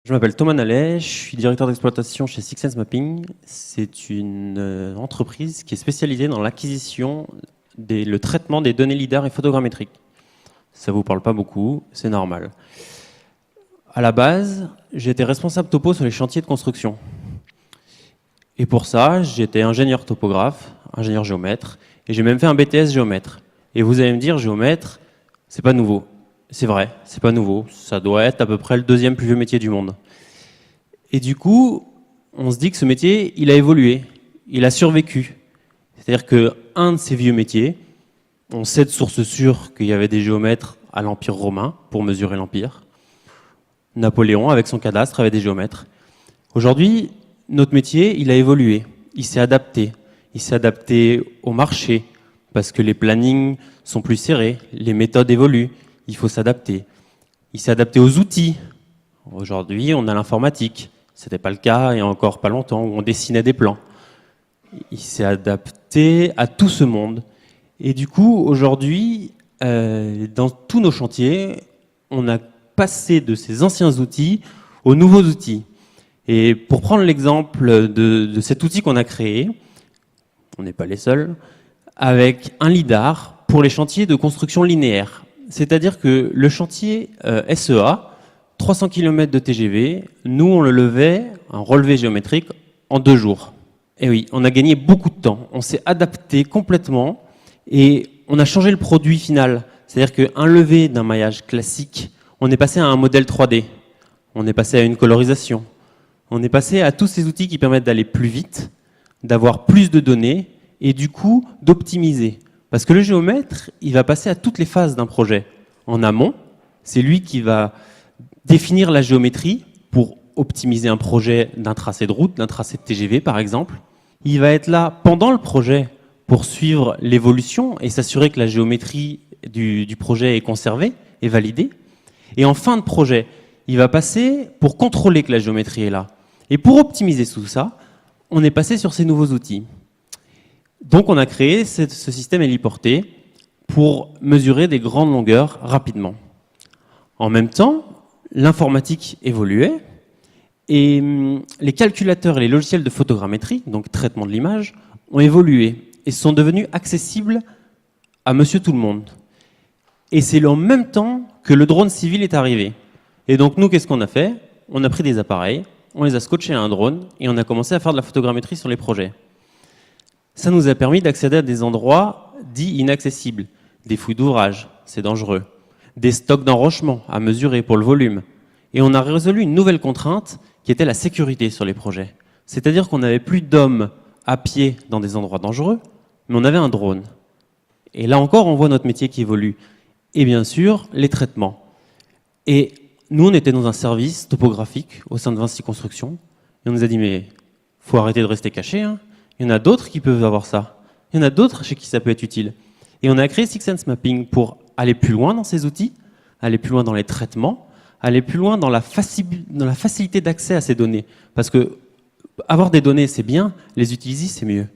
Je m'appelle Thomas Nallet, je suis directeur d'exploitation chez Six Sense Mapping. C'est une entreprise qui est spécialisée dans l'acquisition, le traitement des données LiDAR et photogrammétriques. Ça ne vous parle pas beaucoup, c'est normal. À la base, j'étais responsable topo sur les chantiers de construction. Et pour ça, j'étais ingénieur topographe, ingénieur géomètre, et j'ai même fait un BTS géomètre. Et vous allez me dire, géomètre, c'est pas nouveau. C'est vrai, c'est pas nouveau. Ça doit être à peu près le deuxième plus vieux métier du monde. Et du coup, on se dit que ce métier, il a évolué, il a survécu. C'est-à-dire qu'un de ces vieux métiers, on sait de source sûre qu'il y avait des géomètres à l'Empire romain pour mesurer l'Empire. Napoléon, avec son cadastre, avait des géomètres. Aujourd'hui, notre métier, il a évolué, il s'est adapté. Il s'est adapté au marché, parce que les plannings sont plus serrés, les méthodes évoluent, il faut s'adapter. Il s'est adapté aux outils. Aujourd'hui, on a l'informatique. Ce n'était pas le cas il y a encore pas longtemps, où on dessinait des plans. Il s'est adapté à tout ce monde. Et du coup, aujourd'hui, dans tous nos chantiers, on a passé de ces anciens outils aux nouveaux outils. Et pour prendre l'exemple de cet outil qu'on a créé, on n'est pas les seuls, avec un LiDAR pour les chantiers de construction linéaire. C'est-à-dire que le chantier SEA, 300 km de TGV, nous on le levait, un relevé géométrique, en 2 jours. Et oui, on a gagné beaucoup de temps, on s'est adapté complètement et on a changé le produit final. C'est-à-dire qu'un levé d'un maillage classique, on est passé à un modèle 3D, on est passé à une colorisation, on est passé à tous ces outils qui permettent d'aller plus vite, d'avoir plus de données et du coup d'optimiser. Parce que le géomètre, il va passer à toutes les phases d'un projet. En amont, c'est lui qui va définir la géométrie pour optimiser un projet d'un tracé de route, d'un tracé de TGV par exemple. Il va être là pendant le projet pour suivre l'évolution et s'assurer que la géométrie du projet est conservée et validée. Et en fin de projet, il va passer pour contrôler que la géométrie est là. Et pour optimiser tout ça, on est passé sur ces nouveaux outils. Donc on a créé ce système héliporté pour mesurer des grandes longueurs rapidement. En même temps, l'informatique évoluait et les calculateurs et les logiciels de photogrammétrie, donc traitement de l'image, ont évolué et sont devenus accessibles à monsieur tout le monde. Et c'est en même temps que le drone civil est arrivé. Et donc nous, qu'est-ce qu'on a fait? On a pris des appareils, on les a scotchés à un drone et on a commencé à faire de la photogrammétrie sur les projets. Ça nous a permis d'accéder à des endroits dits inaccessibles, des fouilles d'ouvrage, c'est dangereux, des stocks d'enrochement à mesurer pour le volume. Et on a résolu une nouvelle contrainte qui était la sécurité sur les projets. C'est-à-dire qu'on n'avait plus d'hommes à pied dans des endroits dangereux, mais on avait un drone. Et là encore, on voit notre métier qui évolue. Et bien sûr, les traitements. Et nous, on était dans un service topographique au sein de Vinci Construction. Et on nous a dit, mais faut arrêter de rester caché, hein. Il y en a d'autres qui peuvent avoir ça. Il y en a d'autres chez qui ça peut être utile. Et on a créé Six Sense Mapping pour aller plus loin dans ces outils, aller plus loin dans les traitements, aller plus loin dans la facilité d'accès à ces données. Parce que avoir des données, c'est bien, les utiliser, c'est mieux.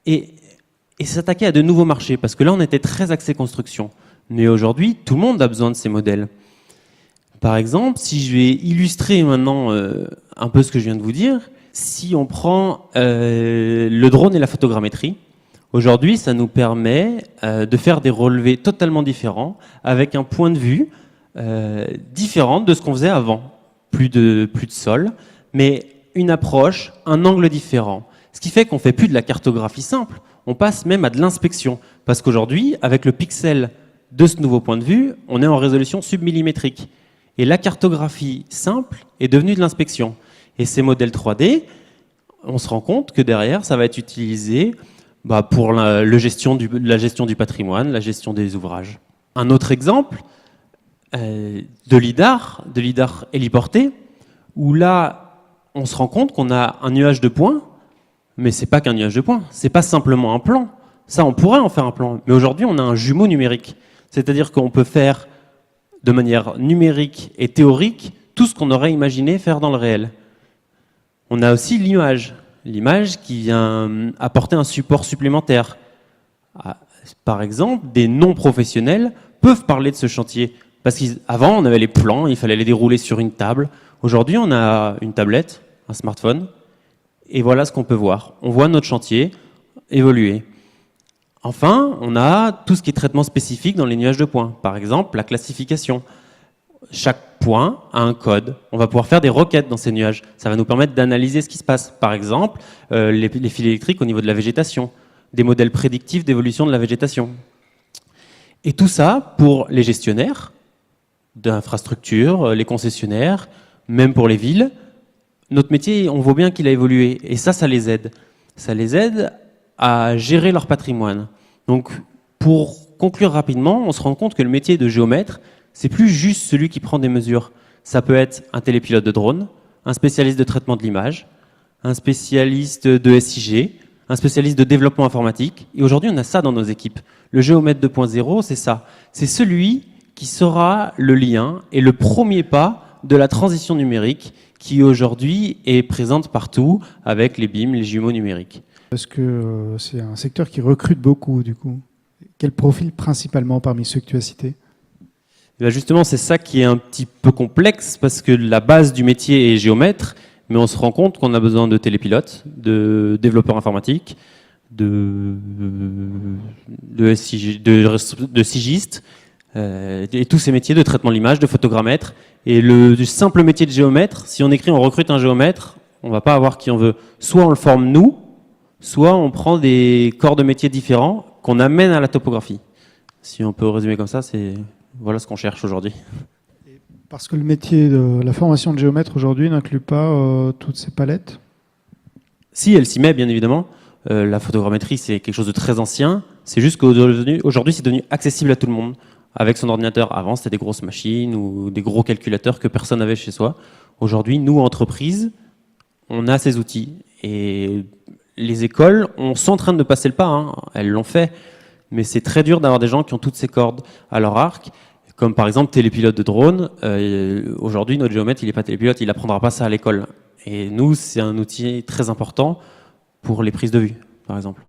Et s'attaquer à de nouveaux marchés, parce que là, on était très axé construction. Mais aujourd'hui, tout le monde a besoin de ces modèles. Par exemple, si je vais illustrer maintenant un peu ce que je viens de vous dire, si on prend le drone et la photogrammétrie, aujourd'hui, ça nous permet de faire des relevés totalement différents, avec un point de vue différent de ce qu'on faisait avant. Plus de sol, mais une approche, un angle différent. Ce qui fait qu'on ne fait plus de la cartographie simple, on passe même à de l'inspection. Parce qu'aujourd'hui, avec le pixel de ce nouveau point de vue, on est en résolution submillimétrique. Et la cartographie simple est devenue de l'inspection. Et ces modèles 3D, on se rend compte que derrière, ça va être utilisé pour la gestion du patrimoine, la gestion des ouvrages. Un autre exemple de LiDAR héliporté, où là, on se rend compte qu'on a un nuage de points, mais c'est pas qu'un nuage de points, c'est pas simplement un plan. Ça, on pourrait en faire un plan, mais aujourd'hui, on a un jumeau numérique. C'est-à-dire qu'on peut faire de manière numérique et théorique tout ce qu'on aurait imaginé faire dans le réel. On a aussi l'image qui vient apporter un support supplémentaire. Par exemple, des non-professionnels peuvent parler de ce chantier Parce qu'avant, on avait les plans, il fallait les dérouler sur une table. Aujourd'hui, on a une tablette, un smartphone, et voilà ce qu'on peut voir. On voit notre chantier évoluer. Enfin, on a tout ce qui est traitement spécifique dans les nuages de points. Par exemple, la classification. Chaque point a un code. On va pouvoir faire des requêtes dans ces nuages. Ça va nous permettre d'analyser ce qui se passe. Par exemple, les fils électriques au niveau de la végétation, des modèles prédictifs d'évolution de la végétation. Et tout ça pour les gestionnaires d'infrastructures, les concessionnaires, même pour les villes. Notre métier, on voit bien qu'il a évolué. Et ça les aide. Ça les aide à gérer leur patrimoine. Donc, pour conclure rapidement, on se rend compte que le métier de géomètre, c'est plus juste celui qui prend des mesures. Ça peut être un télépilote de drone, un spécialiste de traitement de l'image, un spécialiste de SIG, un spécialiste de développement informatique. Et aujourd'hui, on a ça dans nos équipes. Le géomètre 2.0, c'est ça. C'est celui qui sera le lien et le premier pas de la transition numérique qui aujourd'hui est présente partout avec les BIM, les jumeaux numériques. Parce que c'est un secteur qui recrute beaucoup, du coup. Quel profil principalement parmi ceux que tu as cités ? Et bien justement, c'est ça qui est un petit peu complexe parce que la base du métier est géomètre, mais on se rend compte qu'on a besoin de télépilotes, de développeurs informatiques, de sigistes, et tous ces métiers de traitement de l'image, de photogrammètre. Et le simple métier de géomètre, si on écrit on recrute un géomètre, on ne va pas avoir qui on veut. Soit on le forme nous, soit on prend des corps de métiers différents qu'on amène à la topographie. Si on peut résumer comme ça, voilà ce qu'on cherche aujourd'hui. Parce que le métier de la formation de géomètre aujourd'hui n'inclut pas toutes ces palettes ? Si, elle s'y met, bien évidemment. La photogrammétrie, c'est quelque chose de très ancien. C'est juste qu'aujourd'hui, c'est devenu accessible à tout le monde. Avec son ordinateur, avant, c'était des grosses machines ou des gros calculateurs que personne n'avait chez soi. Aujourd'hui, nous, entreprises, on a ces outils. Et les écoles, on sont en train de passer le pas, hein. Elles l'ont fait. Mais c'est très dur d'avoir des gens qui ont toutes ces cordes à leur arc. Comme par exemple télépilote de drone. Aujourd'hui, notre géomètre, il n'est pas télépilote, il n'apprendra pas ça à l'école. Et nous, c'est un outil très important pour les prises de vue, par exemple.